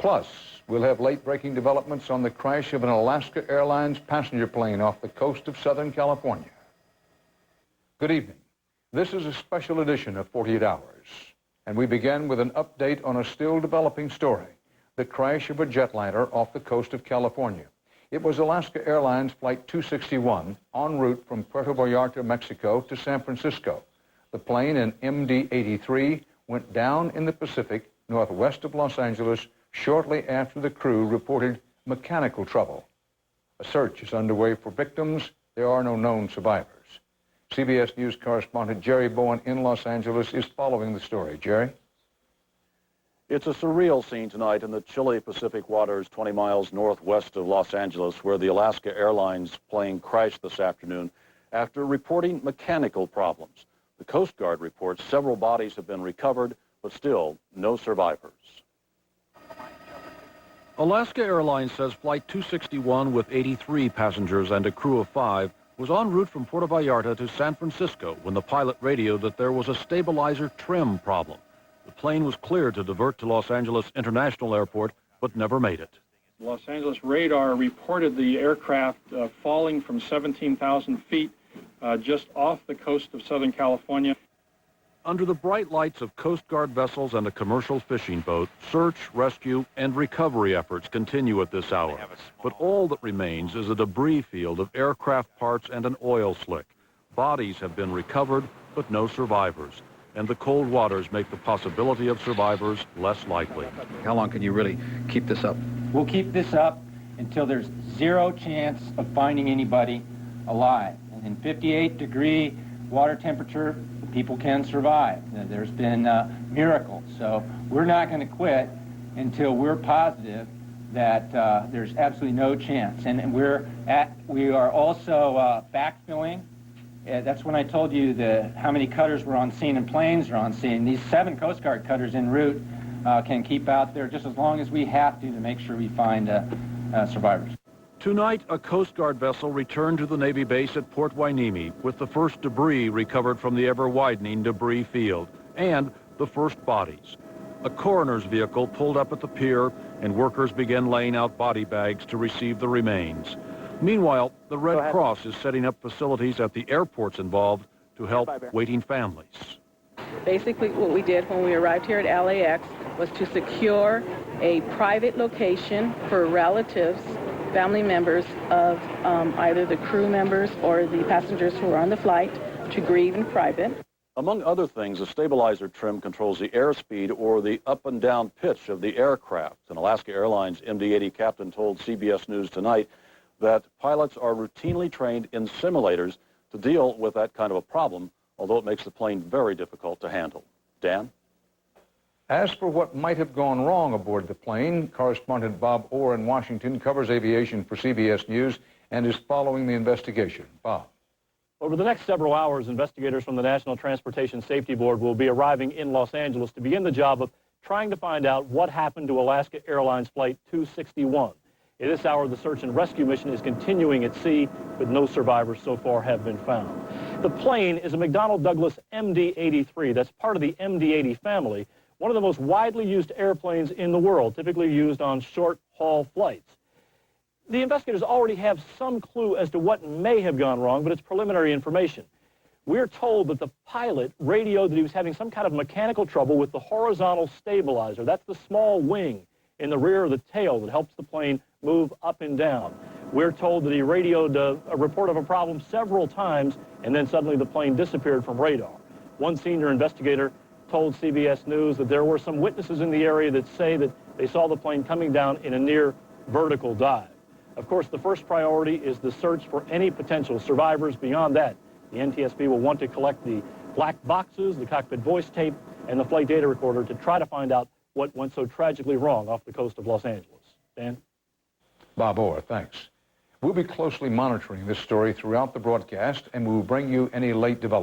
Plus, we'll have late-breaking developments on the crash of an Alaska Airlines passenger plane off the coast of Southern California. Good evening. This is a special edition of 48 Hours, and we begin with an update on a still developing story, the crash of a jetliner off the coast of California. It was Alaska Airlines Flight 261 en route from Puerto Vallarta, Mexico to San Francisco. The plane, an MD-83, went down in the Pacific northwest of Los Angeles shortly after the crew reported mechanical trouble. A search is underway for victims. There are no known survivors. CBS News correspondent Jerry Bowen in Los Angeles is following the story. Jerry? It's a surreal scene tonight in the chilly Pacific waters 20 miles northwest of Los Angeles, where the Alaska Airlines plane crashed this afternoon after reporting mechanical problems. The Coast Guard reports several bodies have been recovered, but still no survivors. Alaska Airlines says Flight 261 with 83 passengers and a crew of 5 was en route from Puerto Vallarta to San Francisco when the pilot radioed that there was a stabilizer trim problem. The plane was cleared to divert to Los Angeles International Airport, but never made it. Los Angeles radar reported the aircraft falling from 17,000 feet just off the coast of Southern California. Under the bright lights of Coast Guard vessels and a commercial fishing boat, search, rescue, and recovery efforts continue at this hour. But all that remains is a debris field of aircraft parts and an oil slick. Bodies have been recovered, but no survivors. And the cold waters make the possibility of survivors less likely. How long can you really keep this up? We'll keep this up until there's zero chance of finding anybody alive. And in 58-degree water temperature, people can survive. There's been miracles. So we're not going to quit until we're positive that there's absolutely no chance. And we are also backfilling. That's when I told you how many cutters were on scene and planes are on scene. These 7 Coast Guard cutters en route can keep out there just as long as we have to make sure we find survivors. Tonight, a Coast Guard vessel returned to the Navy base at Port Hueneme with the first debris recovered from the ever-widening debris field and the first bodies. A coroner's vehicle pulled up at the pier and workers began laying out body bags to receive the remains. Meanwhile, the Red Cross is setting up facilities at the airports involved to help waiting families. Basically, what we did when we arrived here at LAX was to secure a private location for relatives, family members of either the crew members or the passengers who were on the flight to grieve in private. Among other things, the stabilizer trim controls the airspeed or the up and down pitch of the aircraft. An Alaska Airlines MD-80 captain told CBS News tonight that pilots are routinely trained in simulators to deal with that kind of a problem, although it makes the plane very difficult to handle. Dan? As for what might have gone wrong aboard the plane, correspondent Bob Orr in Washington covers aviation for CBS News and is following the investigation. Bob. Over the next several hours, investigators from the National Transportation Safety Board will be arriving in Los Angeles to begin the job of trying to find out what happened to Alaska Airlines Flight 261. At this hour, the search and rescue mission is continuing at sea, but no survivors so far have been found. The plane is a McDonnell Douglas MD-83. That's part of the MD-80 family, one of the most widely used airplanes in the world, typically used on short-haul flights. The investigators already have some clue as to what may have gone wrong, but it's preliminary information. We're told that the pilot radioed that he was having some kind of mechanical trouble with the horizontal stabilizer. That's the small wing in the rear of the tail that helps the plane move up and down. We're told that he radioed a report of a problem several times, and then suddenly the plane disappeared from radar. One senior investigator told CBS News that there were some witnesses in the area that say that they saw the plane coming down in a near vertical dive. Of course, the first priority is the search for any potential survivors. Beyond that, the NTSB will want to collect the black boxes, the cockpit voice tape, and the flight data recorder to try to find out what went so tragically wrong off the coast of Los Angeles. Dan? Bob Orr, thanks. We'll be closely monitoring this story throughout the broadcast, and we will bring you any late developments.